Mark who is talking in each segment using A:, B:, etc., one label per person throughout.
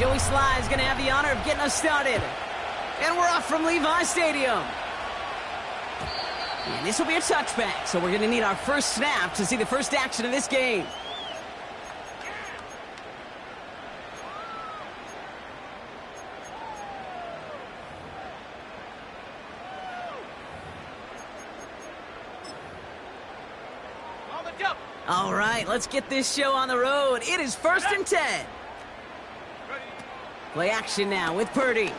A: Joey Sly is going to have the honor of getting us started. And we're off from Levi Stadium. And this will be a touchback, so we're going to need our first snap to see the first action of this game. All right, let's get this show on the road. It is 1st and 10. Play action now with Purdy.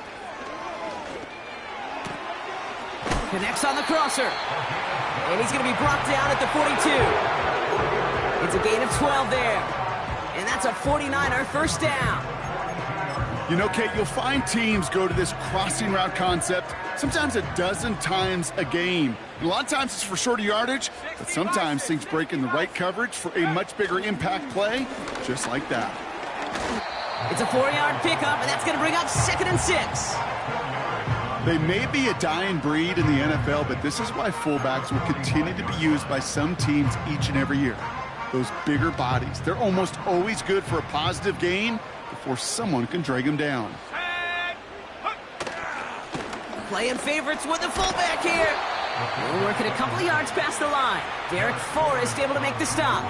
A: Connects on the crosser. And he's going to be brought down at the 42. It's a gain of 12 there. And that's a 49er first down.
B: You know, Kate, you'll find teams go to this crossing route concept sometimes a dozen times a game. And a lot of times it's for shorter yardage, but sometimes things break in the right coverage for a much bigger impact play, just like that.
A: It's a 4-yard pickup, and that's going to bring up 2nd and 6.
B: They may be a dying breed in the NFL, but this is why fullbacks will continue to be used by some teams each and every year. Those bigger bodies, they're almost always good for a positive gain before someone can drag them down.
A: Playing favorites with the fullback here. We're working a couple of yards past the line. Derek Forrest able to make the stop.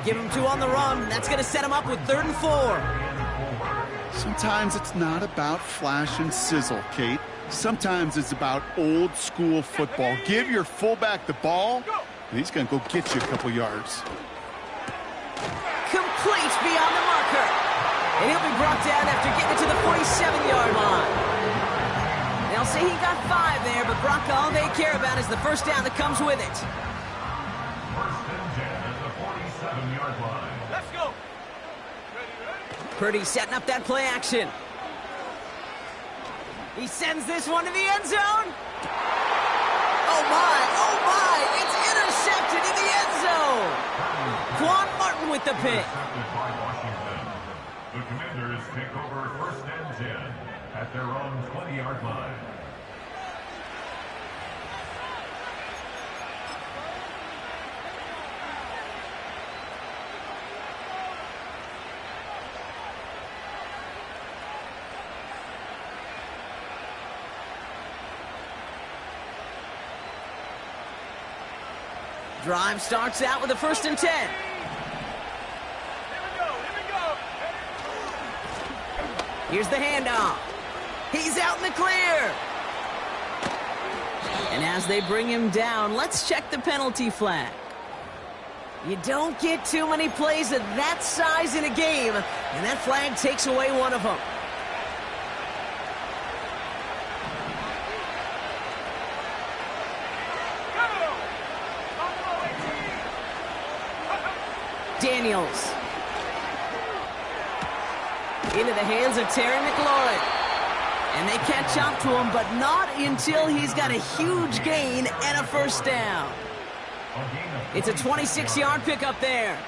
A: Give him 2 on the run. That's going to set him up with 3rd and 4.
B: Sometimes it's not about flash and sizzle, Kate. Sometimes it's about old school football. Give your fullback the ball, and he's going to go get you a couple yards.
A: Complete beyond the marker. And he'll be brought down after getting it to the 47-yard line. They'll say he got 5 there, but Brock, all they care about is the first down that comes with it.
C: 1st and 10 at the 47-yard line.
D: Let's go.
A: Purdy setting up that play action. He sends this one to the end zone. Oh my, it's intercepted in the end zone. Quan Martin with the pick.
C: The Commanders take over 1st and 10 at their own 20-yard line.
A: Drive starts out with a 1st and 10. Here's the handoff. He's out in the clear. And as they bring him down, let's check the penalty flag. You don't get too many plays of that size in a game, and that flag takes away one of them. Daniels. Into the hands of Terry McLaurin. And they catch up to him, but not until he's got a huge gain and a first down. It's a 26-yard pickup there.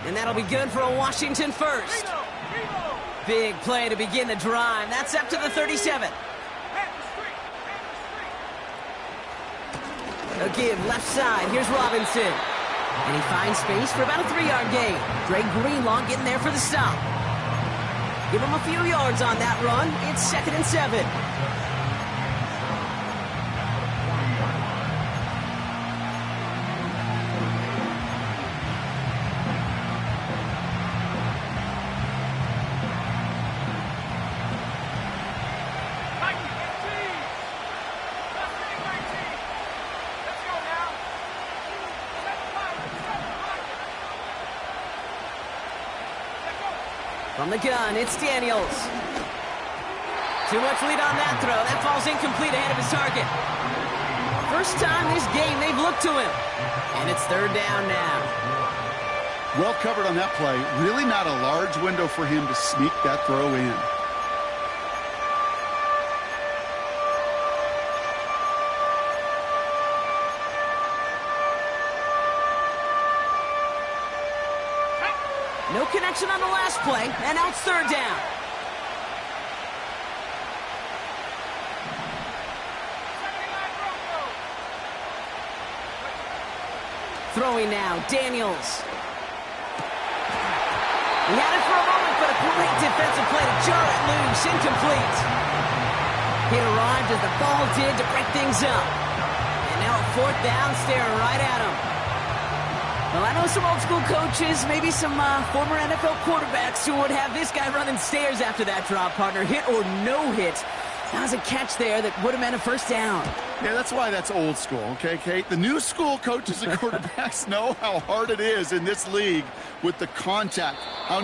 A: And that'll be good for a Washington first. Big play to begin the drive. That's up to the 37. A give left side. Here's Robinson. And he finds space for about a 3-yard gain. Dre Greenlaw getting there for the stop. Give him a few yards on that run. It's 2nd and 7. From the gun, it's Daniels. Too much lead on that throw. That falls incomplete ahead of his target. First time this game they've looked to him. And it's 3rd down now.
B: Well covered on that play. Really not a large window for him to sneak that throw in.
A: No connection on the last play, and now it's 3rd down. Throwing now, Daniels. He had it for a moment, but a Great defensive play to jar it loose. Incomplete. It arrived as the ball did to break things up. And now a fourth down, staring right at him. Well, I know some old school coaches, maybe some former NFL quarterbacks who would have this guy running stairs after that drop, partner. Hit or no hit. That was a catch there that would have meant a first down.
B: Yeah, that's why that's old school, okay, Kate? The new school coaches and quarterbacks know how hard it is in this league with the contact. How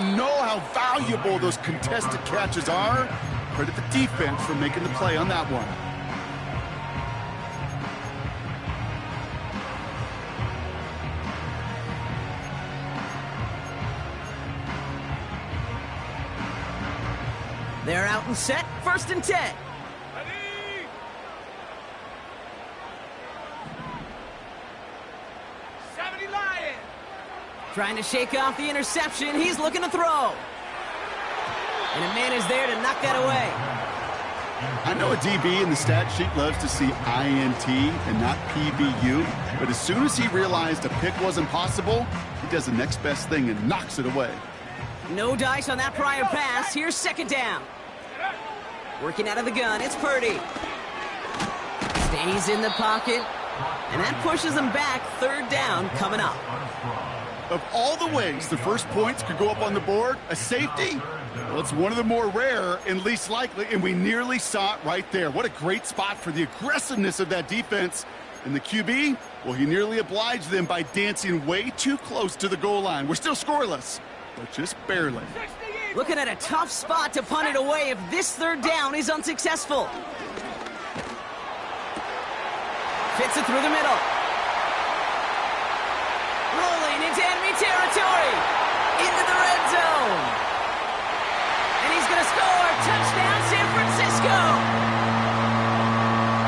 B: valuable those contested catches are. Credit the defense for making the play on that one.
A: They're out and set. 1st and 10. Trying to shake off the interception. He's looking to throw. And a man is there to knock that away.
B: I know a DB in the stat sheet loves to see INT and not PBU, but as soon as he realized a pick wasn't possible, he does the next best thing and knocks it away.
A: No dice on that prior pass. Here's 2nd down. Working out of the gun, it's Purdy. Stays in the pocket, and that pushes them back. 3rd down coming up.
B: Of all the ways the first points could go up on the board, a safety? Well, it's one of the more rare and least likely, and we nearly saw it right there. What a great spot for the aggressiveness of that defense. And the QB, well, he nearly obliged them by dancing way too close to the goal line. We're still scoreless, but just barely.
A: Looking at a tough spot to punt it away if this 3rd down is unsuccessful. Fits it through the middle. Rolling into enemy territory. Into the red zone. And he's going to score. Touchdown, San Francisco.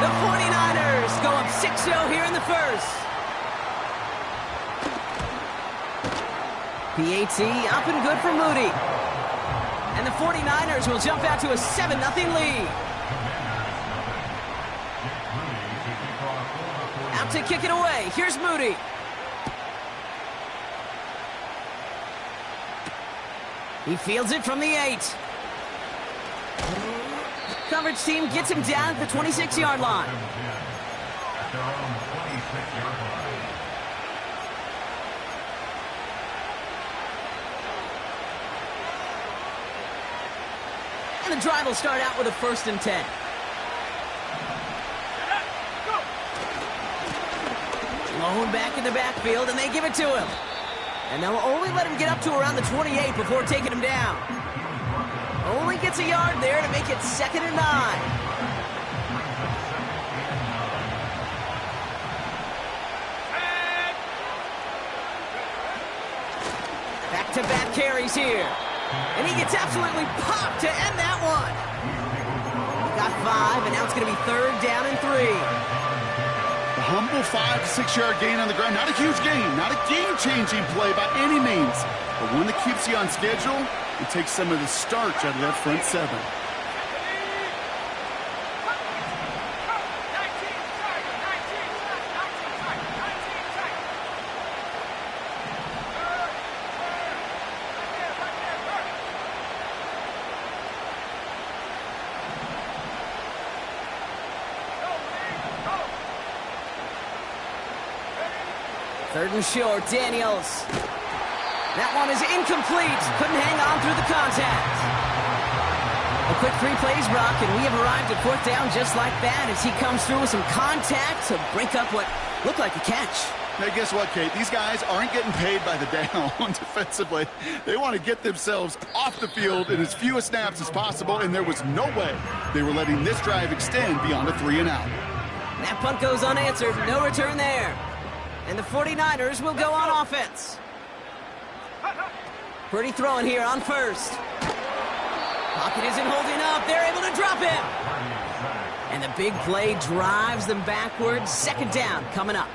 A: The 49ers go up 6-0 here in the first. PAT up and good for Moody. And the 49ers will jump out to a 7-0 lead. Out to kick it away. Here's Moody. He fields it from the 8. Coverage team gets him down at the 26-yard line. And the drive will start out with a 1st and 10. Blown back in the backfield, and they give it to him. And they'll only let him get up to around the 28 before taking him down. Only gets a yard there to make it 2nd and 9. Back-to-back carries here. And he gets absolutely popped to end that one. Got 5, and now it's going to be 3rd down and 3.
B: A humble 5 to 6 yard gain on the ground. Not a huge gain, not a game-changing play by any means, but one that keeps you on schedule and takes some of the starch out of that front 7.
A: Third and short, Daniels. That one is incomplete. Couldn't hang on through the contact. A quick 3 plays, Brock, and we have arrived at 4th down just like that as he comes through with some contact to break up what looked like a catch.
B: Hey, guess what, Kate? These guys aren't getting paid by the down defensively. They want to get themselves off the field in as few snaps as possible, and there was no way they were letting this drive extend beyond a 3 and out.
A: That punt goes unanswered. No return there. And the 49ers will go on offense. Purdy throwing here on 1st. Pocket isn't holding up. They're able to drop him. And the big play drives them backwards. 2nd down coming up.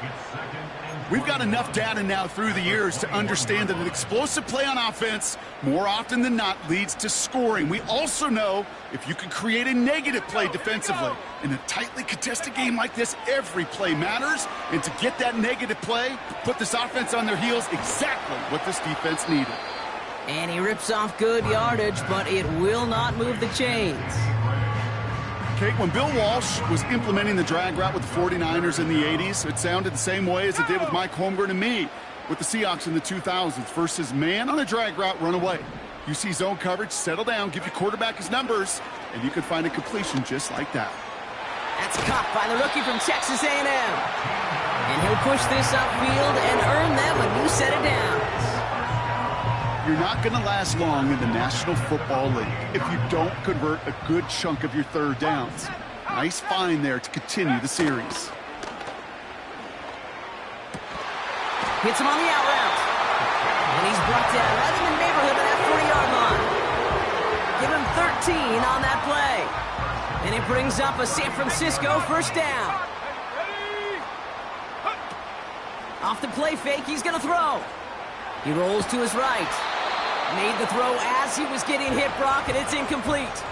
B: We've got enough data now through the years to understand that an explosive play on offense, more often than not, leads to scoring. We also know if you can create a negative play defensively. In a tightly contested game like this, every play matters. And to get that negative play, put this offense on their heels, exactly what this defense needed.
A: And he rips off good yardage, but it will not move the chains.
B: Kate, when Bill Walsh was implementing the drag route with the 49ers in the 80s, it sounded the same way as it did with Mike Holmgren and me with the Seahawks in the 2000s versus man on a drag route, run away. You see zone coverage, settle down, give your quarterback his numbers, and you could find a completion just like that.
A: That's caught by the rookie from Texas A&M. And he'll push this upfield and earn them a new set of downs.
B: You're not going to last long in the National Football League if you don't convert a good chunk of your third downs. Nice find there to continue the series.
A: Hits him on the out route. And he's brought down right in the neighborhood of that 40-yard line. Give him 13 on that play. And it brings up a San Francisco first down. Off the play fake, he's going to throw. He rolls to his right. Made the throw as he was getting hit, Brock, and it's incomplete.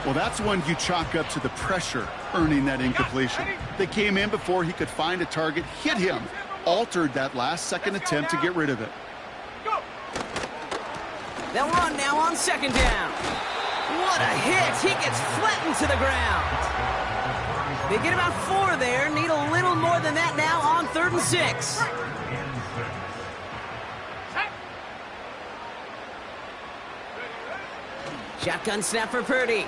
B: Well, that's one you chalk up to the pressure earning that incompletion. They came in before he could find a target, hit him, altered that last-second attempt to get rid of it.
A: They'll run now on second down. What a hit! He gets flattened to the ground. They get about 4 there, need a little more than that now on 3rd and 6. Shotgun snap for Purdy.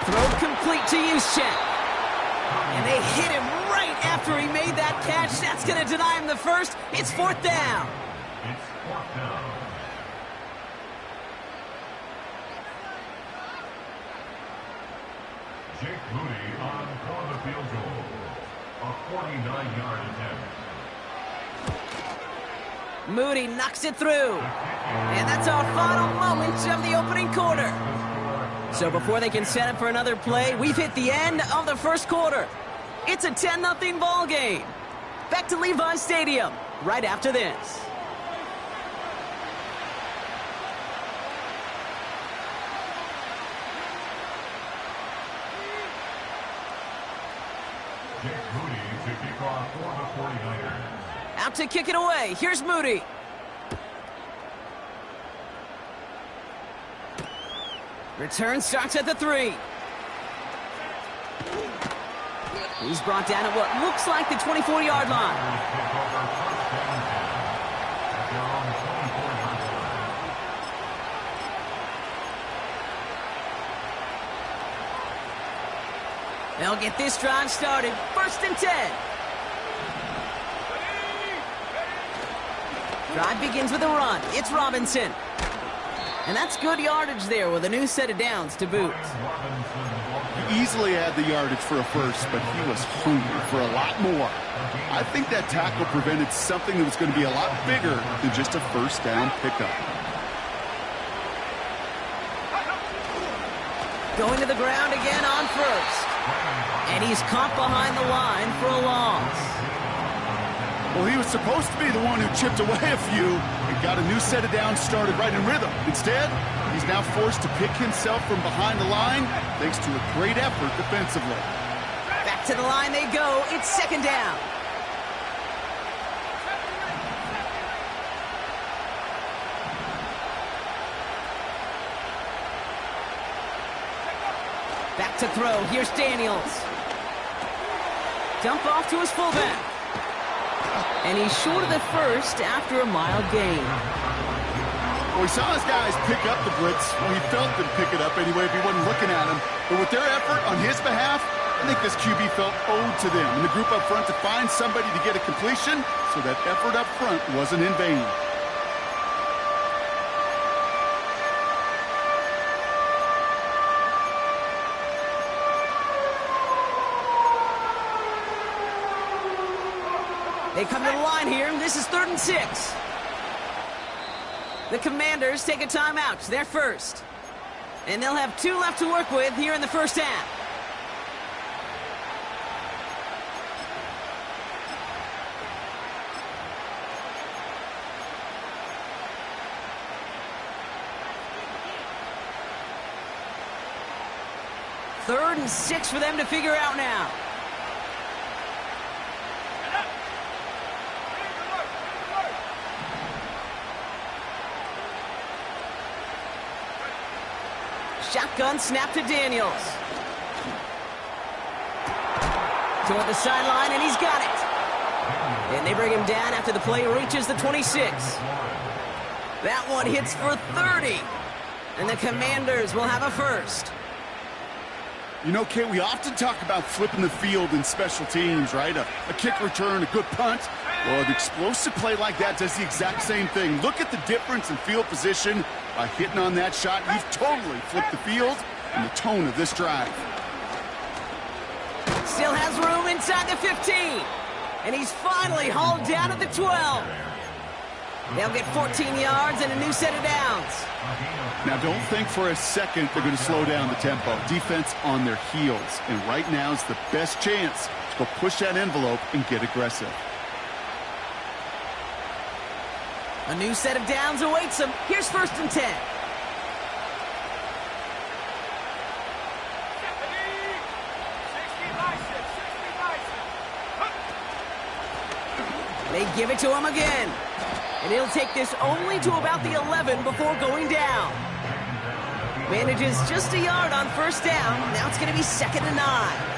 A: Throw complete to Juszczyk. And they hit him right after he made that catch. That's going to deny him the first. It's 4th down.
C: It's 4th down. Jake Moody for the field goal. A 49-yard attempt.
A: Moody knocks it through. And that's our final moment of the opening quarter. So before they can set up for another play, we've hit the end of the first quarter. It's a 10-0 ball game. Back to Levi Stadium right after this.
C: Jake Moody to kick off for the 49ers.
A: Out to kick it away. Here's Moody. Return starts at the 3. He's brought down at what looks like the 24-yard line. They'll get this drive started. 1st and 10. Drive begins with a run. It's Robinson. And that's good yardage there with a new set of downs to boot.
B: He easily had the yardage for a first, but he was hungry for a lot more. I think that tackle prevented something that was going to be a lot bigger than just a first down pickup.
A: Going to the ground again on first. And he's caught behind the line for a loss.
B: Well, he was supposed to be the one who chipped away a few and got a new set of downs started right in rhythm. Instead, he's now forced to pick himself from behind the line thanks to a great effort defensively.
A: Back to the line they go. It's 2nd down. Back to throw. Here's Daniels. Dump off to his fullback. And he's short of the first after a mild gain.
B: Well, we saw his guys pick up the blitz. Well, he felt them pick it up anyway if he wasn't looking at him. But with their effort on his behalf, I think this QB felt owed to them and the group up front to find somebody to get a completion, so that effort up front wasn't in vain.
A: They come to the line here, and this is 3rd and 6. The Commanders take a timeout. They're first. And they'll have 2 left to work with here in the first half. Third and 6 for them to figure out now. Shotgun snap to Daniels. Toward the sideline, and he's got it. And they bring him down after the play reaches the 26. That one hits for 30. And the Commanders will have a first.
B: You know, Kate, we often talk about flipping the field in special teams, right? A kick return, a good punt. Well, an explosive play like that does the exact same thing. Look at the difference in field position by hitting on that shot. You've totally flipped the field and the tone of this drive.
A: Still has room inside the 15. And he's finally hauled down at the 12. They'll get 14 yards and a new set of downs.
B: Now, don't think for a second they're going to slow down the tempo. Defense on their heels. And right now is the best chance to go push that envelope and get aggressive.
A: A new set of downs awaits them. Here's 1st and 10. They give it to him again. And he'll take this only to about the 11 before going down. Manages just a yard on 1st down. Now it's going to be 2nd and 9.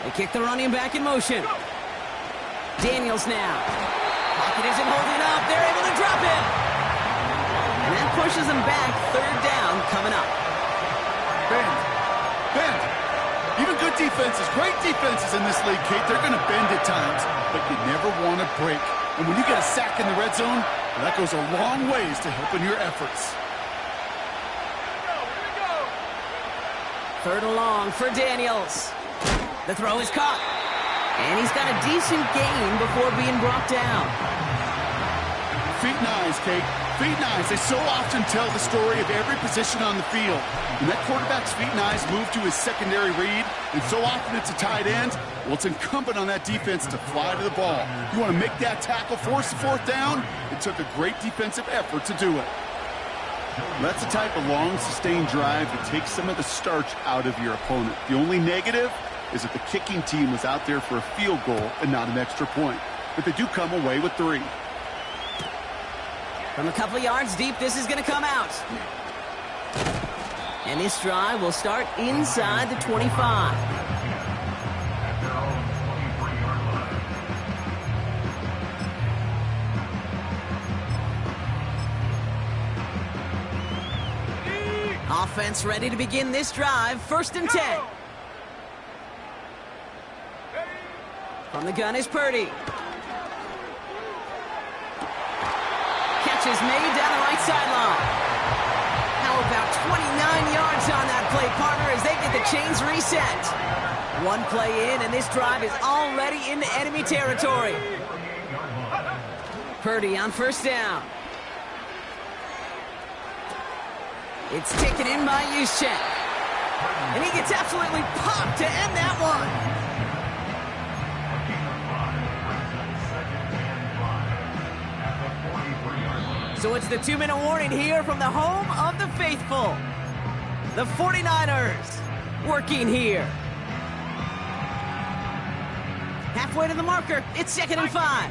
A: They kick the running back in motion. Daniels now. Pocket isn't holding up. They're able to drop it. And that pushes them back. 3rd down coming up.
B: Bend. Even good defenses, great defenses in this league, Kate, they're going to bend at times, but you never want to break. And when you get a sack in the red zone, well, that goes a long ways to helping your efforts.
A: 3rd and long for Daniels. The throw is caught. And he's got a decent gain before being brought down.
B: Feet and eyes, Kate. Feet and eyes. They so often tell the story of every position on the field. When that quarterback's feet and eyes move to his secondary read, and so often it's a tight end, well, it's incumbent on that defense to fly to the ball. You want to make that tackle, force the 4th down? It took a great defensive effort to do it. That's the type of long, sustained drive that takes some of the starch out of your opponent. The only negative is that the kicking team was out there for a field goal and not an extra point. But they do come away with 3.
A: From a couple of yards deep, this is going to come out. And this drive will start inside the 25. Offense ready to begin this drive. 1st and 10. From the gun is Purdy. Catch is made down the right sideline. How about 29 yards on that play, partner, as they get the chains reset. 1 play in, and this drive is already into enemy territory. Purdy on 1st down. It's taken in by Juszczyk. And he gets absolutely popped to end that one. So it's the 2-minute warning here from the home of the faithful. The 49ers working here. Halfway to the marker. It's 2nd and 5.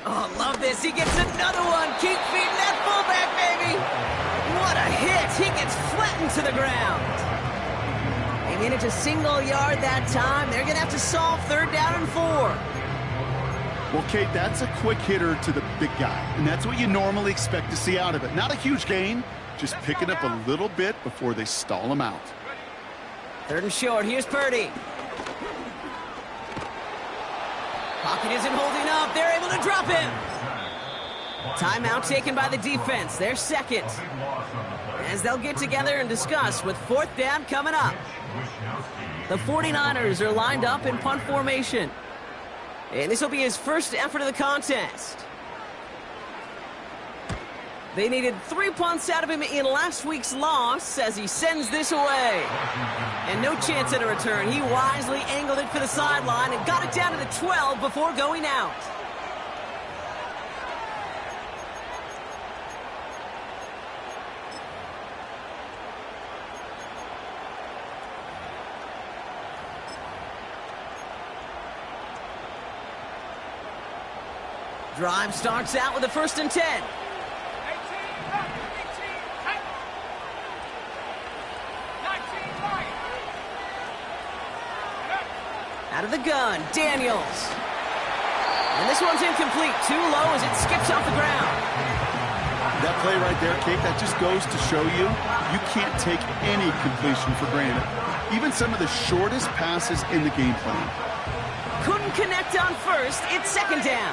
A: Oh, love this. He gets another one. Keep feeding that fullback, baby. What a hit. He gets flattened to the ground. They manage a single yard that time. They're going to have to solve 3rd down and 4.
B: Well, Kate, that's a quick hitter to the big guy, and that's what you normally expect to see out of it. Not a huge gain, just picking up a little bit before they stall him out.
A: 3rd and short. Here's Purdy. Pocket isn't holding up. They're able to drop him. Timeout taken by the defense. They're 2nd. As they'll get together and discuss with 4th down coming up. The 49ers are lined up in punt formation. And this will be his first effort of the contest. They needed 3 punts out of him in last week's loss as he sends this away. And no chance at a return. He wisely angled it for the sideline and got it down to the 12 before going out. Drive starts out with a 1st and 10. Out of the gun, Daniels. And this one's incomplete. Too low as it skips off the ground.
B: That play right there, Kate, that just goes to show you, you can't take any completion for granted. Even some of the shortest passes in the game plan.
A: Couldn't connect on 1st. It's 2nd down.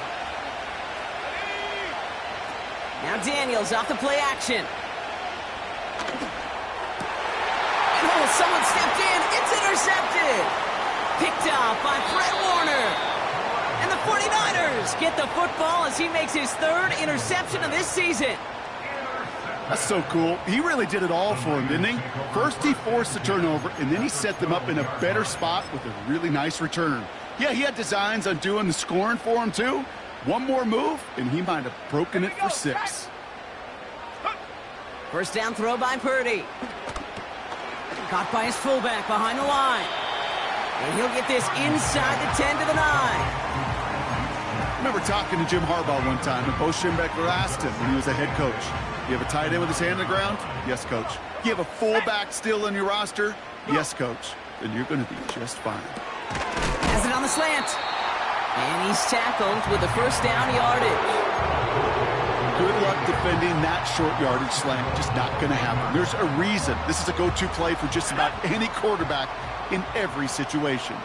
A: Now Daniels off the play action. And oh, someone stepped in. It's intercepted. Picked off by Fred Warner. And the 49ers get the football as he makes his 3rd interception of this season.
B: That's so cool. He really did it all for him, didn't he? First he forced the turnover, and then he set them up in a better spot with a really nice return. Yeah, he had designs on doing the scoring for him, too. One more move, and he might have broken it for 6.
A: First down throw by Purdy. Caught by his fullback behind the line. And he'll get this inside the 10 to the 9.
B: I remember talking to Jim Harbaugh one time, and Bo Schembechler asked him when he was a head coach, you have a tight end with his hand on the ground? Yes, coach. You have a fullback still on your roster? Yes, coach. Then you're going to be just fine.
A: Has it on the slant. And he's tackled with the 1st down yardage.
B: Good luck defending that short yardage slant. Just not going to happen. There's a reason. This is a go-to play for just about any quarterback in every situation.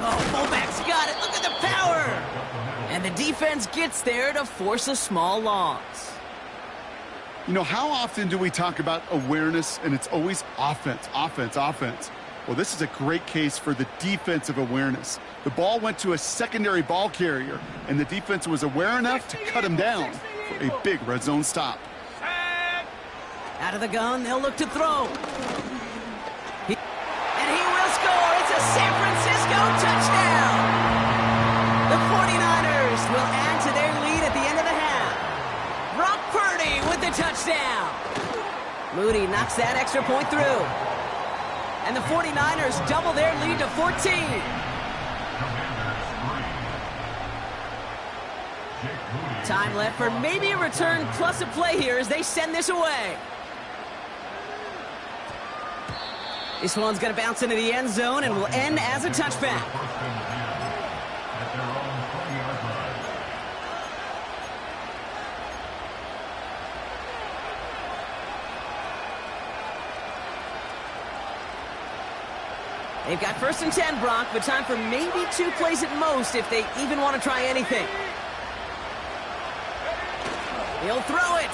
A: Oh, fullback's got it. Look at the power. And the defense gets there to force a small loss.
B: You know, how often do we talk about awareness and it's always offense, offense, offense? Well, this is a great case for the defensive awareness. The ball went to a secondary ball carrier, and the defense was aware enough to cut him down for a big red zone stop.
A: Out of the gun, they'll look to throw. And he will score. It's a San Francisco touchdown. The 49ers will add to their lead at the end of the half. Brock Purdy with the touchdown. Moody knocks that extra point through. And the 49ers double their lead to 14. Time left for maybe a return plus a play here as they send this away. This one's going to bounce into the end zone and will end as a touchback. They've got 1st and 10, Brock, but time for maybe 2 plays at most if they even want to try anything. He'll throw it.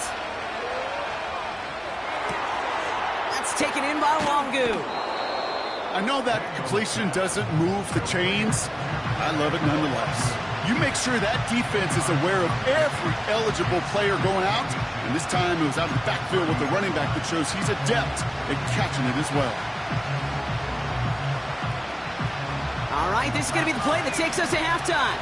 A: That's taken in by Wongu.
B: I know that completion doesn't move the chains. I love it nonetheless. You make sure that defense is aware of every eligible player going out. And this time it was out of the backfield with the running back that shows he's adept at catching it as well.
A: All right, this is going to be the play that takes us to halftime.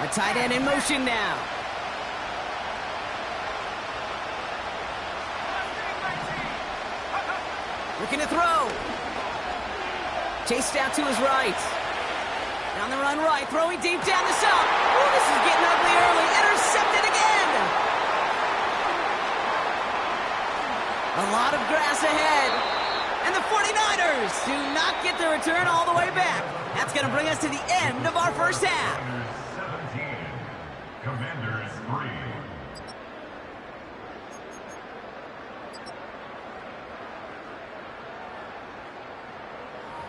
A: A tight end in motion now. Looking to throw. Chased out to his right. Down the run right, throwing deep down the south. Ooh, this is getting ugly early. Intercepted again. A lot of grass ahead. And the 49ers do not get the return all the way back. That's going to bring us to the end of our first half.
C: Commanders 3.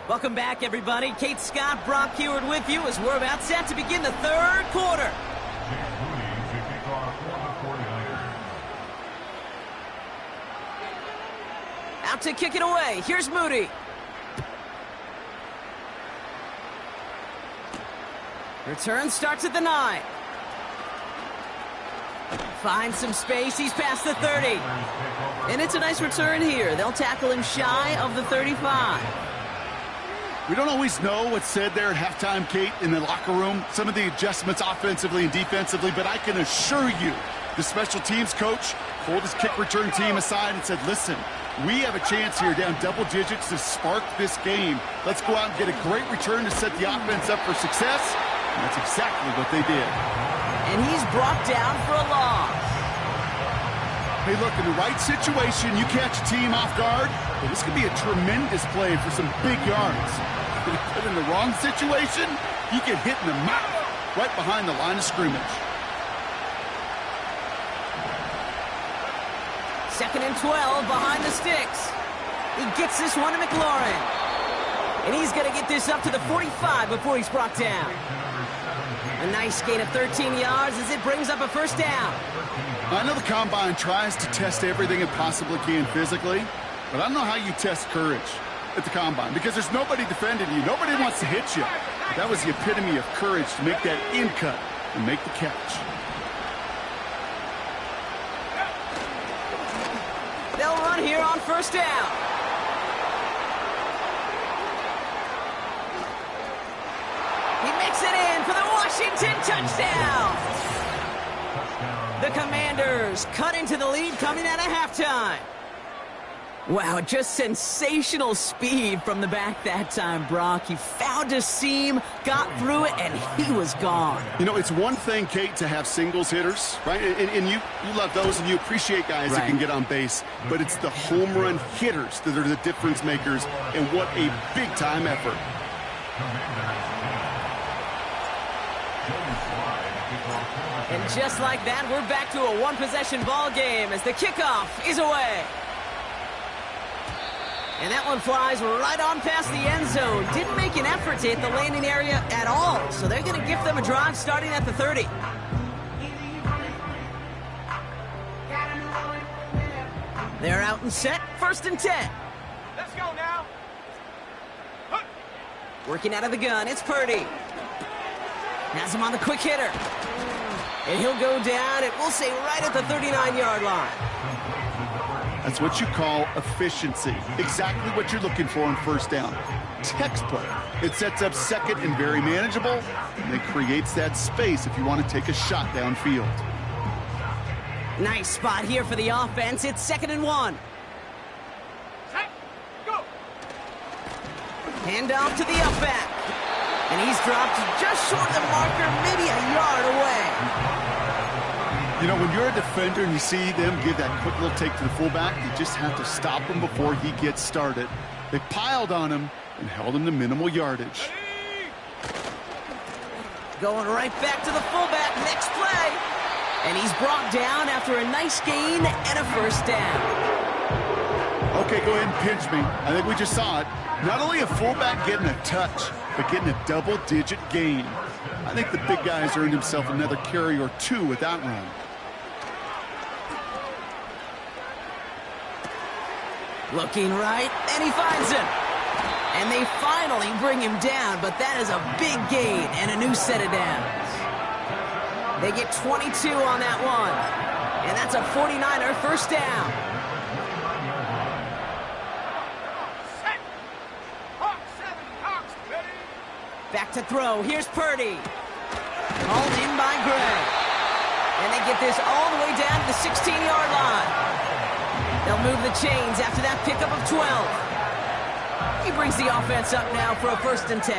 A: Welcome back, everybody. Kate Scott, Brock Heward with you as we're about set to begin the 3rd quarter. about to kick it away. Here's Moody. Return starts at the 9. Finds some space. He's past the 30. And it's a nice return here. They'll tackle him shy of the 35.
B: We don't always know what's said there at halftime, Kate, in the locker room. Some of the adjustments offensively and defensively, but I can assure you the special teams coach pulled his kick return team aside and said, listen, we have a chance here down double digits to spark this game. Let's go out and get a great return to set the offense up for success. And that's exactly what they did.
A: And he's brought down for a loss.
B: Hey, look, in the right situation, you catch a team off guard, but this could be a tremendous play for some big yards. But if put in the wrong situation, you get hit in the mouth right behind the line of scrimmage.
A: 2nd and 12 behind the sticks. He gets this one to McLaurin. And he's going to get this up to the 45 before he's brought down. A nice gain of 13 yards as it brings up a first down.
B: I know the Combine tries to test everything it possibly can physically, but I don't know how you test courage at the Combine because there's nobody defending you. Nobody wants to hit you. But that was the epitome of courage to make that in cut and make the catch.
A: They'll run here on first down. He makes it in for the Washington touchdown. The Commanders cut into the lead coming out of halftime. Wow, just sensational speed from the back that time, Brock. He found a seam, got through it, and he was gone.
B: You know, it's one thing, Kate, to have singles hitters, right? And you love those, and you appreciate guys that can get on base. But it's the home run hitters that are the difference makers, and what a big-time effort.
A: And just like that, we're back to a one-possession ball game as the kickoff is away. And that one flies right on past the end zone. Didn't make an effort to hit the landing area at all. So they're going to give them a drive starting at the 30. They're out and set. 1st and 10.
D: Let's go now.
A: Working out of the gun. It's Purdy. Has him on the quick hitter. And he'll go down, and we'll say right at the 39-yard line.
B: That's what you call efficiency. Exactly what you're looking for on first down. Textbook. It sets up second and very manageable, and it creates that space if you want to take a shot downfield.
A: Nice spot here for the offense. It's 2nd and 1.
D: Set, go.
A: Hand off to the upback. And he's dropped just short of the marker, maybe a yard away.
B: You know, when you're a defender and you see them give that quick little take to the fullback, you just have to stop him before he gets started. They piled on him and held him to minimal yardage.
A: Going right back to the fullback, next play. And he's brought down after a nice gain and a first down.
B: Okay, go ahead and pinch me. I think we just saw it. Not only a fullback getting a touch, but getting a double-digit gain. I think the big guy's earned himself another carry or two with that run.
A: Looking right, and he finds him. And they finally bring him down, but that is a big gain and a new set of downs. They get 22 on that one. And that's a 49er first down.
D: Set. Hawk 7, Hawks, ready.
A: Back to throw. Here's Purdy. Called in by Gray. And they get this all the way down to the 16-yard line. They'll move the chains after that pickup of 12. He brings the offense up now for a 1st and 10.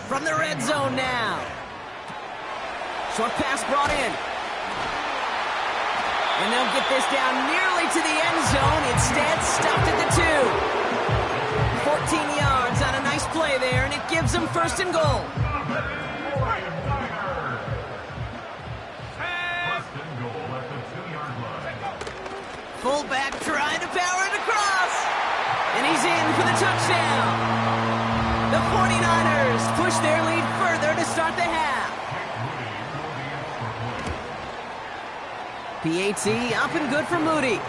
A: From the red zone now. Short pass brought in. And they'll get this down nearly to the end zone. Instead, stopped at the 2. 14 yards on a nice play there, and it gives them 1st and goal. Fullback trying to power it across. And he's in for the touchdown. The 49ers push their lead further to start the half. PAT up and good for Moody.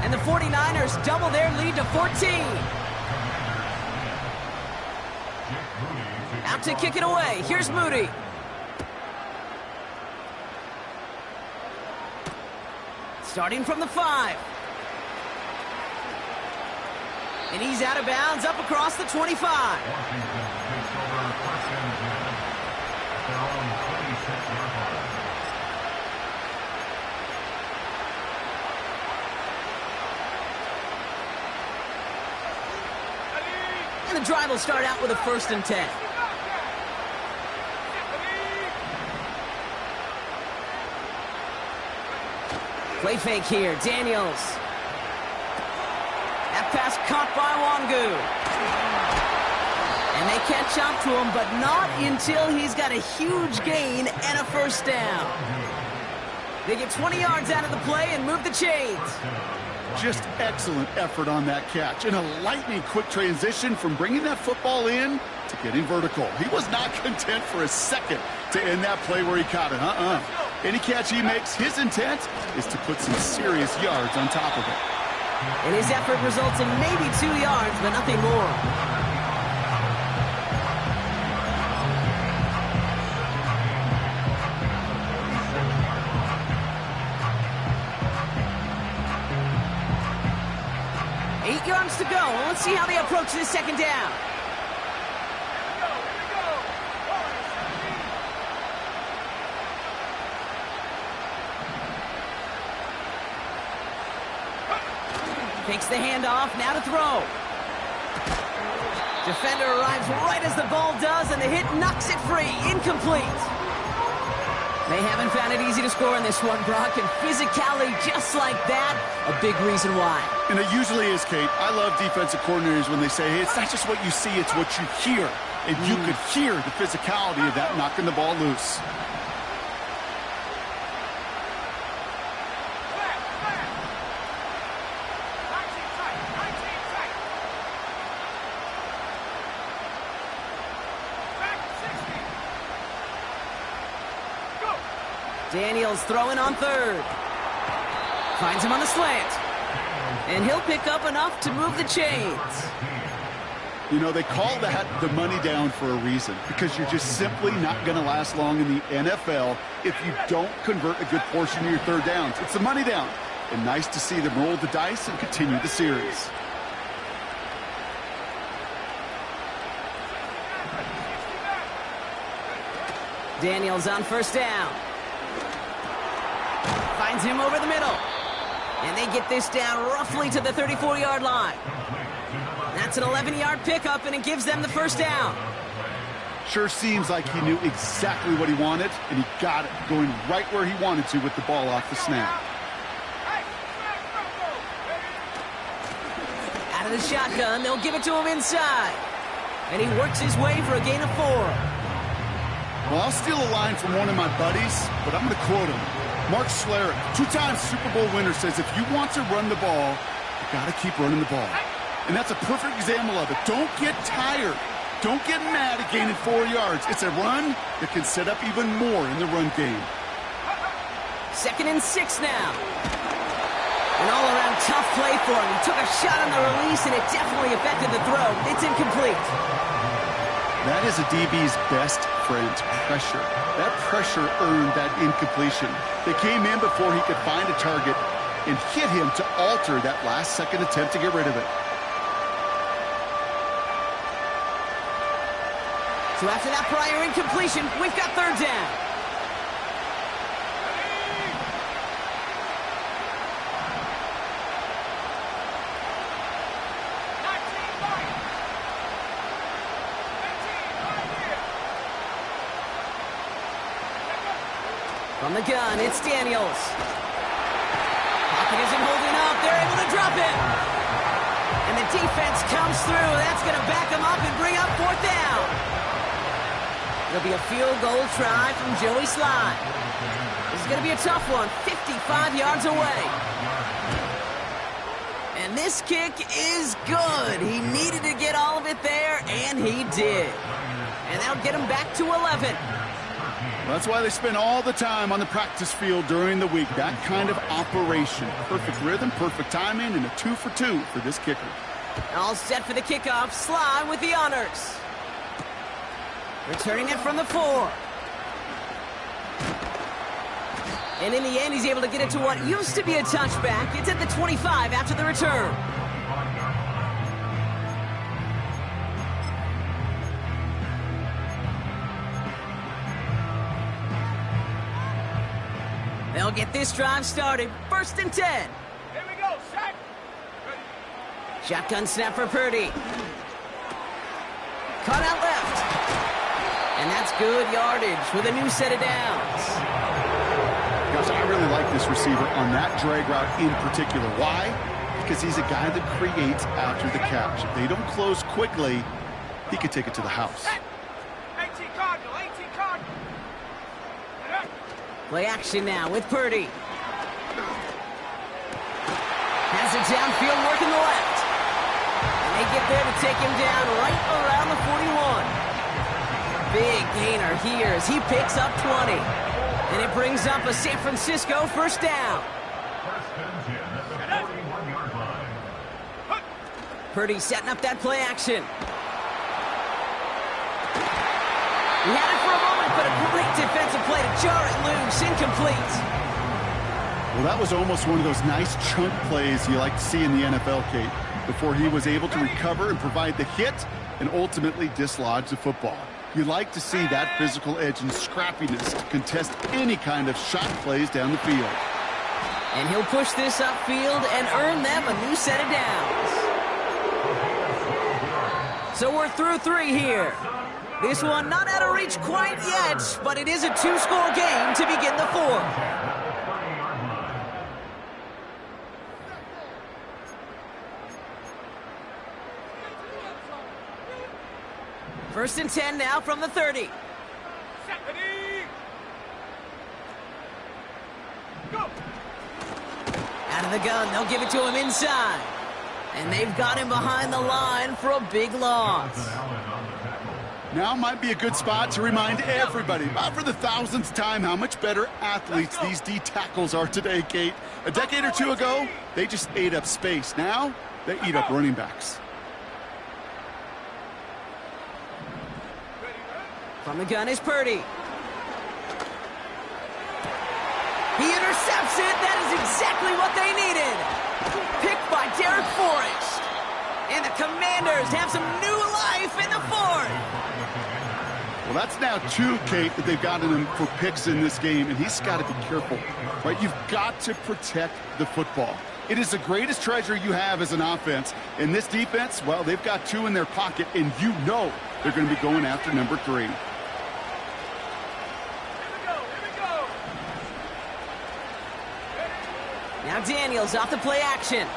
A: And the 49ers double their lead to 14. Out to kick it away. Here's Moody. Starting from the 5. And he's out of bounds up across the 25.
C: Washington takes over first and 10 at their own 26-yard line.
A: And the drive will start out with a 1st and 10. Play fake here. Daniels. That pass caught by Wangu. And they can't chop to him, but not until he's got a huge gain and a 1st down. They get 20 yards out of the play and move the chains.
B: Just excellent effort on that catch. And a lightning quick transition from bringing that football in to getting vertical. He was not content for a second to end that play where he caught it. Any catch he makes, his intent is to put some serious yards on top of it.
A: And his effort results in maybe 2 yards, but nothing more. Eight yards to go. Let's see how they approach this 2nd down. Takes the handoff, now to throw. Defender arrives right as the ball does, and the hit knocks it free. Incomplete. They haven't found it easy to score in this one, Brock, and physicality just like that, a big reason why.
B: And it usually is, Kate. I love defensive coordinators when they say, hey, it's not just what you see, it's what you hear. And you could hear the physicality of that knocking the ball loose.
A: Daniels throwing on 3rd. Finds him on the slant. And he'll pick up enough to move the chains.
B: You know, they call that the money down for a reason, because you're just simply not going to last long in the NFL if you don't convert a good portion of your 3rd downs. It's the money down. And nice to see them roll the dice and continue the series.
A: Daniels on 1st down. Finds him over the middle. And they get this down roughly to the 34-yard line. That's an 11-yard pickup, and it gives them the 1st down.
B: Sure seems like he knew exactly what he wanted, and he got it, going right where he wanted to with the ball off the snap.
A: Out of the shotgun, they'll give it to him inside. And he works his way for a gain of 4.
B: Well, I'll steal a line from one of my buddies, but I'm going to quote him. Mark Schlereth, 2-time Super Bowl winner, says if you want to run the ball, you got to keep running the ball. And that's a perfect example of it. Don't get tired. Don't get mad at gaining 4 yards. It's a run that can set up even more in the run game.
A: 2nd and 6 now. An all-around tough play for him. He took a shot on the release, and it definitely affected the throw. It's incomplete.
B: That is a DB's best friend, pressure. That pressure earned that incompletion. They came in before he could find a target and hit him to alter that last-second attempt to get rid of it.
A: So after that prior incompletion, we've got 3rd down. From the gun, it's Daniels. Pocket isn't holding up. They're able to drop it. And the defense comes through. That's going to back them up and bring up 4th down. It'll be a field goal try from Joey Sly. This is going to be a tough one, 55 yards away. And this kick is good. He needed to get all of it there, and he did. And that'll get him back to 11.
B: That's why they spend all the time on the practice field during the week. That kind of operation. Perfect rhythm, perfect timing, and a 2 for 2 for this kicker.
A: All set for the kickoff. Sly with the honors. Returning it from the 4. And in the end, he's able to get it to what used to be a touchback. It's at the 25 after the return. They'll get this drive started. 1st and 10.
D: Here we go, set.
A: Shotgun snap for Purdy. Caught out left. And that's good yardage with a new set of downs.
B: Gosh, I really like this receiver on that drag route in particular. Why? Because he's a guy that creates after the catch. If they don't close quickly, he could take it to the house.
D: 18 Cardinal, 18 Cardinal.
A: Play action now with Purdy. Has it downfield, working the left. And they get there to take him down right around the 41. Big gainer here as he picks up 20. And it brings up a San Francisco 1st down.
C: First and 10 at the 41-yard line.
A: Purdy setting up that play action. He had it for a moment, but a great defensive play to jar it loose. Incomplete.
B: Well, that was almost one of those nice chunk plays you like to see in the NFL, Kate, before he was able to recover and provide the hit and ultimately dislodge the football. You like to see that physical edge and scrappiness to contest any kind of shot plays down the field.
A: And he'll push this upfield and earn them a new set of downs. So we're through 3 here. This one not out of reach quite yet, but it is a 2-score game to begin the 4th. 1st and 10 now from the 30.
D: Set, ready. Go.
A: Out of the gun, they'll give it to him inside. And they've got him behind the line for a big loss.
B: Now might be a good spot to remind everybody, about for the 1000th time, how much better athletes these D tackles are today, Kate. A decade or 2 ago, they just ate up space. Now, they eat up running backs.
A: From the gun is Purdy. He intercepts it. That is exactly what they needed. Picked by Derek Forrest. And the Commanders have some new life in the 4th.
B: Well, that's now 2, Kate, that they've gotten him for picks in this game, and he's got to be careful, right? You've got to protect the football. It is the greatest treasure you have as an offense. And this defense, well, they've got 2 in their pocket, and you know they're going to be going after number 3.
A: Now Daniels off the play action.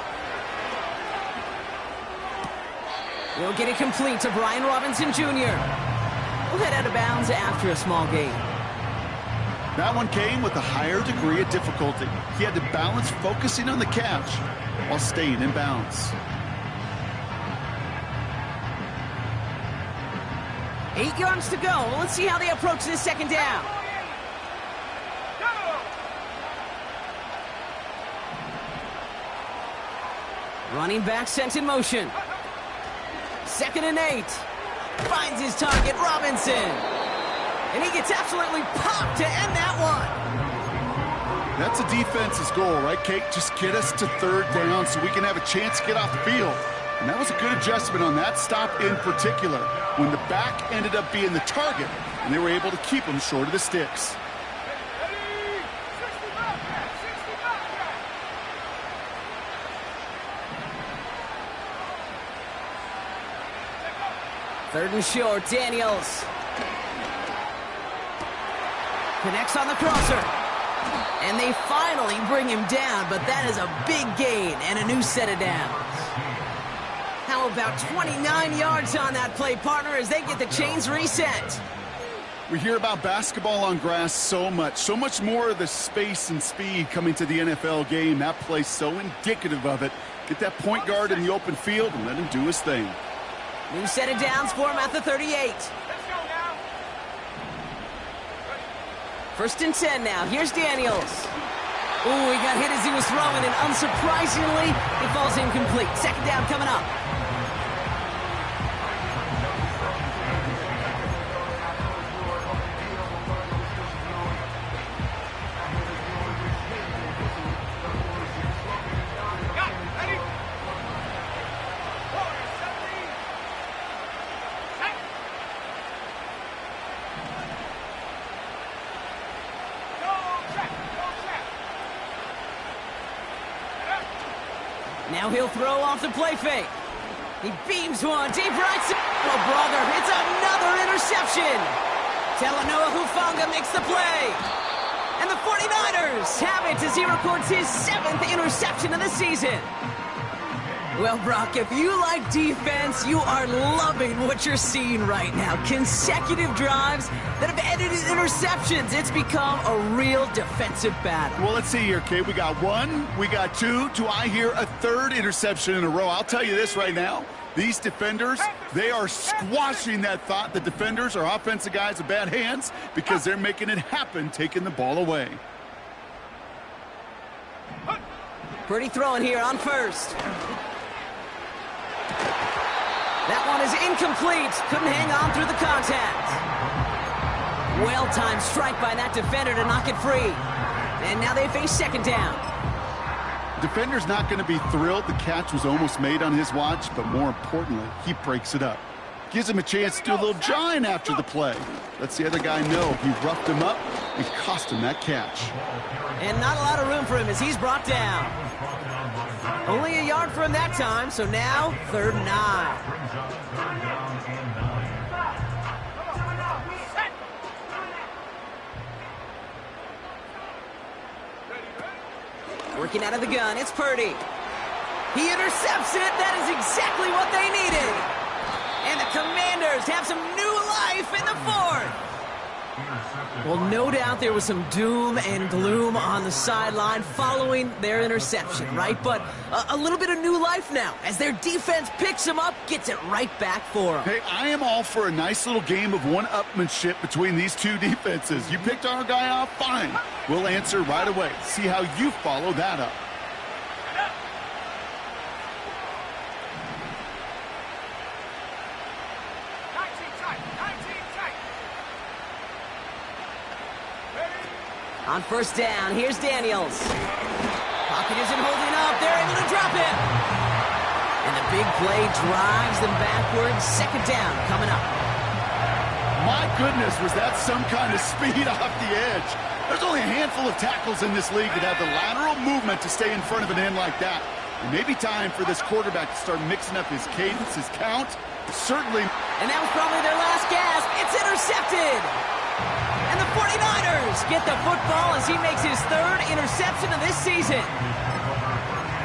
A: We'll get it complete to Brian Robinson Jr. We'll head out of bounds after a small gain.
B: That one came with a higher degree of difficulty. He had to balance focusing on the catch while staying in bounds.
A: 8 yards to go. Let's see how they approach this 2nd down. Running back sent in motion. 2nd and 8. Finds his target, Robinson. And he gets absolutely popped to end that one.
B: That's a defense's goal, right, Kate? Just get us to 3rd down so we can have a chance to get off the field. And that was a good adjustment on that stop in particular, when the back ended up being the target, and they were able to keep him short of the sticks.
A: 3rd and short, Daniels. Connects on the crosser. And they finally bring him down, but that is a big gain and a new set of downs. How about 29 yards on that play, partner, as they get the chains reset?
B: We hear about basketball on grass so much more of the space and speed coming to the NFL game. That play's so indicative of it. Get that point guard in the open field and let him do his thing.
A: New set of downs for him at the 38.
D: Let's go now.
A: First and 10 now. Here's Daniels. Ooh, he got hit as he was throwing, and unsurprisingly, it falls incomplete. Second down coming up. Now he'll throw off the play fake. He beams one deep right side. Oh, brother, it's another interception. Talanoa Hufanga makes the play. And the 49ers have it as he records his 7th interception of the season. Well, Brock, if you like defense, you are loving what you're seeing right now. Consecutive drives that have ended in interceptions. It's become a real defensive battle.
B: Well, let's see here, Kate. We got one, we got two. Do I hear a third interception in a row? I'll tell you this right now. These defenders, they are squashing that thought. The defenders are offensive guys with bad hands because they're making it happen, taking the ball away.
A: Purdy throwing here on first. That one is incomplete. Couldn't hang on through the contact. Well-timed strike by that defender to knock it free. And now they face second down.
B: Defender's not going to be thrilled the catch was almost made on his watch, but more importantly, he breaks it up. Gives him a chance to do a little jawing after the play. Lets the other guy know he roughed him up and cost him that catch.
A: And not a lot of room for him as he's brought down. Only a yard for him that time, so now 3rd and 9. Working out of the gun, it's Purdy. He intercepts it. That is exactly what they needed. And the Commanders have some new life in the 4th. Well, no doubt there was some doom and gloom on the sideline following their interception, right? But a little bit of new life now as their defense picks them up, gets it right back for them.
B: Hey, I am all for a nice little game of one-upmanship between these two defenses. You picked our guy off, fine. We'll answer right away. See how you follow that up.
A: On first down, here's Daniels. Pocket isn't holding up. They're able to drop him. And the big play drives them backwards. Second down coming up.
B: My goodness, was that some kind of speed off the edge. There's only a handful of tackles in this league that have the lateral movement to stay in front of an end like that. It may be time for this quarterback to start mixing up his cadence, his count. Certainly.
A: And that was probably their last gasp. It's intercepted. And the 49ers get the football as he makes his 3rd interception of this season.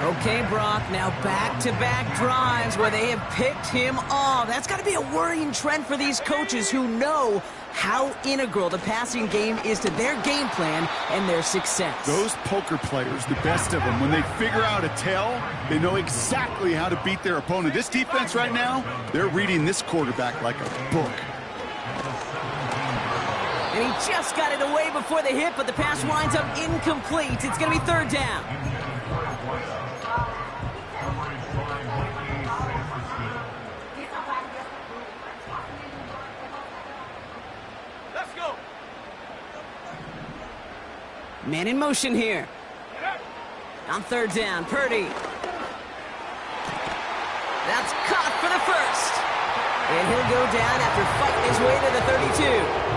A: Okay, Brock, now back-to-back drives where they have picked him off. That's got to be a worrying trend for these coaches who know how integral the passing game is to their game plan and their success.
B: Those poker players, the best of them, when they figure out a tell, they know exactly how to beat their opponent. This defense right now, they're reading this quarterback like a book.
A: And he just got it away before the hit, but the pass winds up incomplete. It's going to be 3rd down.
D: Let's go.
A: Man in motion here. On 3rd down, Purdy. That's caught for the 1st. And he'll go down after fighting his way to the 32.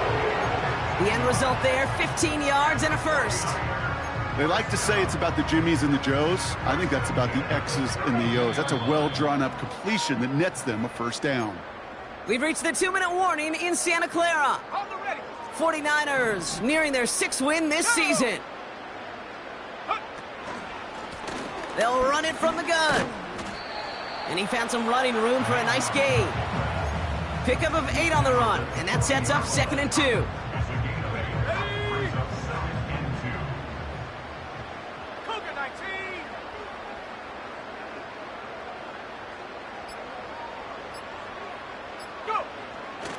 A: The end result there, 15 yards and a 1st.
B: They like to say it's about the Jimmies and the Joes. I think that's about the X's and the O's. That's a well-drawn-up completion that nets them a 1st down.
A: We've reached the 2-minute warning in Santa Clara. 49ers nearing their 6th win this season. They'll run it from the gun. And he found some running room for a nice gain. Pickup of 8 on the run, and that sets up 2nd and 2.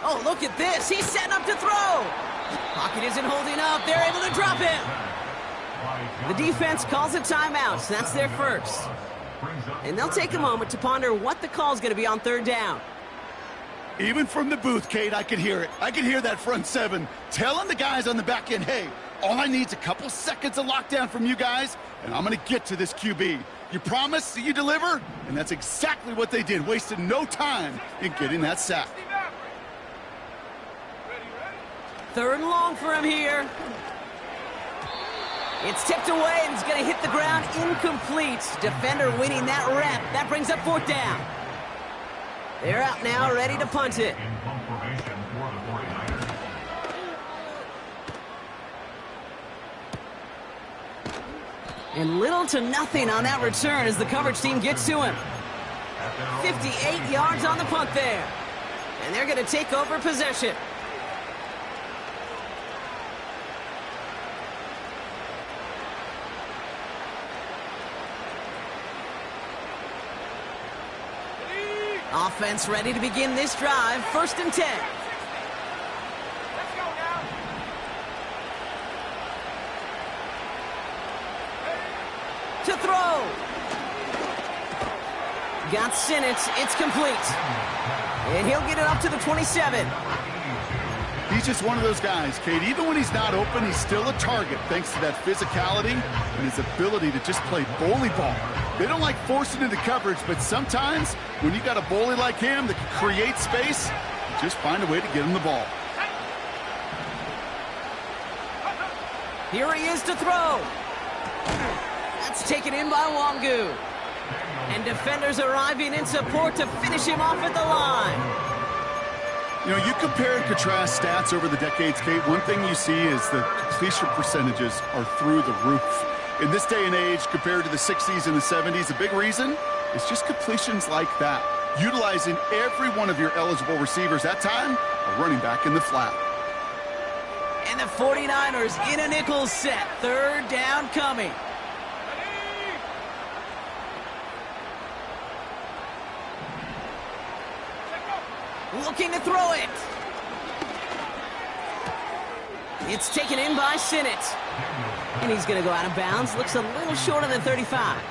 A: Oh, look at this. He's setting up to throw. Pocket isn't holding up. They're able to drop him. The defense calls a timeout, so that's their first. And they'll take a moment to ponder what the call is going to be on third down.
B: Even from the booth, Kate, I could hear it. I could hear that front seven telling the guys on the back end, hey, all I need is a couple seconds of lockdown from you guys, and I'm going to get to this QB. You promise that you deliver? And that's exactly what they did, wasted no time in getting that sack.
A: Third and long for him here. It's tipped away and it's going to hit the ground incomplete. Defender winning that rep. That brings up fourth down. They're out now, ready to punt it. And little to nothing on that return as the coverage team gets to him. 58 yards on the punt there. And they're going to take over possession. Offense ready to begin this drive. First and 10.
D: Let's go now.
A: To throw. Got Sinnott. It's complete. And he'll get it up to the 27.
B: He's just one of those guys, Kate. Even when he's not open, he's still a target thanks to that physicality and his ability to just play bully ball. They don't like forcing into coverage, but sometimes when you got a bully like him that can create space, you just find a way to get him the ball.
A: Here he is to throw. That's taken in by Wangu. And defenders arriving in support to finish him off at the line.
B: You know, you compare and contrast stats over the decades, Kate. One thing you see is the completion percentages are through the roof. In this day and age, compared to the 60s and the 70s, a big reason is just completions like that. Utilizing every one of your eligible receivers. That time, a running back in the flat.
A: And the 49ers in a nickel set. Third down coming. Looking to throw it. It's taken in by Sinnott. And he's going to go out of bounds. Looks a little short of the 35.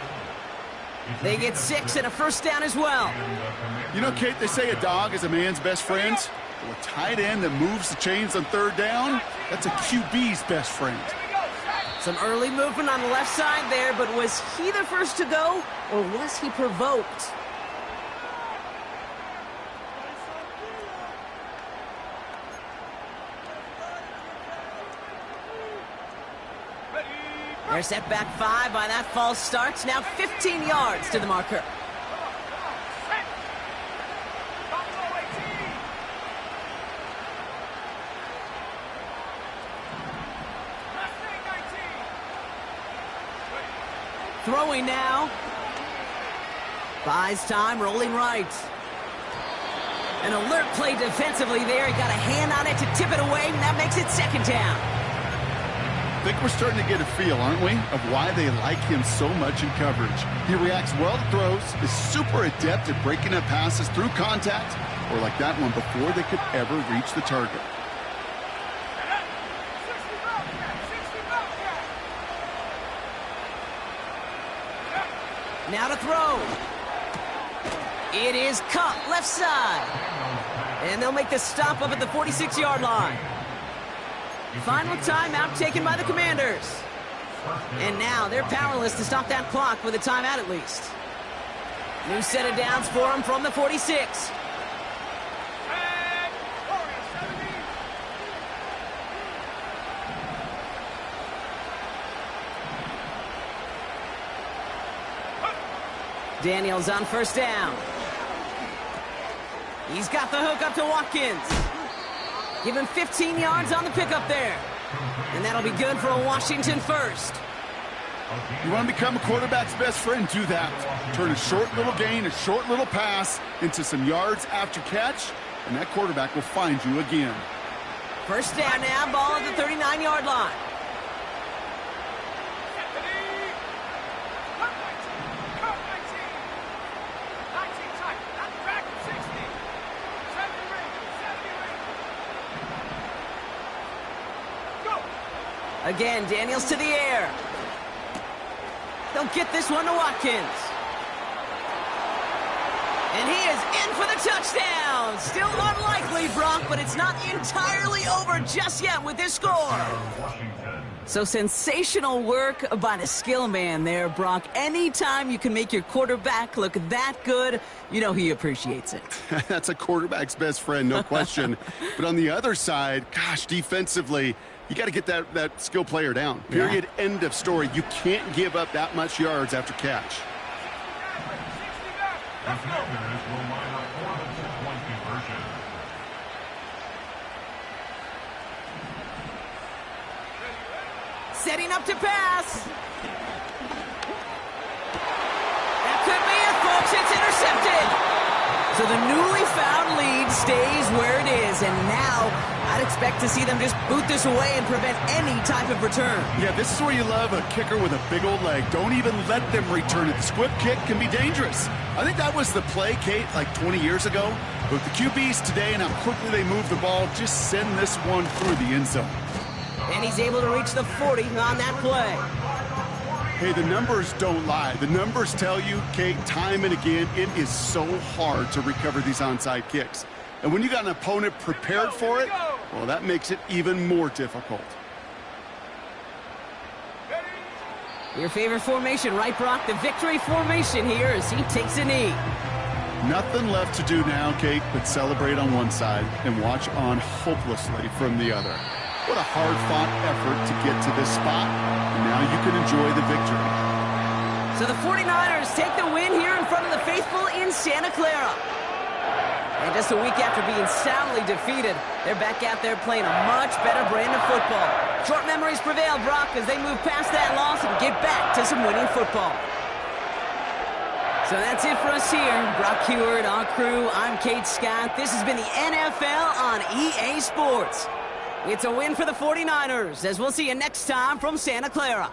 A: They get 6 and a first down as well.
B: You know, Kate, they say a dog is a man's best friend. Well, a tight end that moves the chains on third down, that's a QB's best friend.
A: Some early movement on the left side there, but was he the first to go, or was he provoked? They're set back 5 by that false start. Now 15 yards to the marker. Throwing now. Buys time, rolling right. An alert play defensively there. He got a hand on it to tip it away, and that makes it second down.
B: I think we're starting to get a feel, aren't we, of why they like him so much in coverage. He reacts well to throws, is super adept at breaking up passes through contact, or like that one before they could ever reach the target.
A: Now to throw. It is cut left side. And they'll make the stop up at the 46-yard line. Final timeout taken by the Commanders. And now they're powerless to stop that clock with a timeout at least. New set of downs for them from the 46. Daniels on first down. He's got the hook up to Watkins. Give him 15 yards on the pickup there. And that'll be good for a Washington first.
B: You want to become a quarterback's best friend? Do that. Turn a short little gain, a short little pass into some yards after catch, and that quarterback will find you again.
A: First down now, ball at the 39-yard line. Again, Daniels to the air. They'll get this one to Watkins. And he is in for the touchdown. Still unlikely, Brock, but it's not entirely over just yet with this score. So sensational work by the skill man there, Brock. Anytime you can make your quarterback look that good, you know he appreciates it.
B: That's a quarterback's best friend, no question. But on the other side, gosh, defensively, you got to get that skill player down. Period. Yeah. End of story. You can't give up that much yards after catch.
A: Setting up to pass. That could be it, folks. It's intercepted. So the newly found lead stays where it is, and now I'd expect to see them just boot this away and prevent any type of return.
B: Yeah, this is where you love a kicker with a big old leg. Don't even let them return it. The squib kick can be dangerous. I think that was the play, Kate, like 20 years ago. But the QBs today and how quickly they move the ball, just send this one through the end zone.
A: And he's able to reach the 40 on that play.
B: Hey, the numbers don't lie. The numbers tell you, Kate, time and again, it is so hard to recover these onside kicks. And when you got an opponent prepared for it, well, that makes it even more difficult.
A: Your favorite formation, right, Brock? The victory formation here as he takes a knee.
B: Nothing left to do now, Kate, but celebrate on one side and watch on hopelessly from the other. What a hard-fought effort to get to this spot, and now you can enjoy the victory.
A: So the 49ers take the win here in front of the faithful in Santa Clara. And just a week after being soundly defeated, they're back out there playing a much better brand of football. Short memories prevail, Brock, as they move past that loss and get back to some winning football. So that's it for us here. Brock Heward, our crew, I'm Kate Scott. This has been the NFL on EA Sports. It's a win for the 49ers, as we'll see you next time from Santa Clara.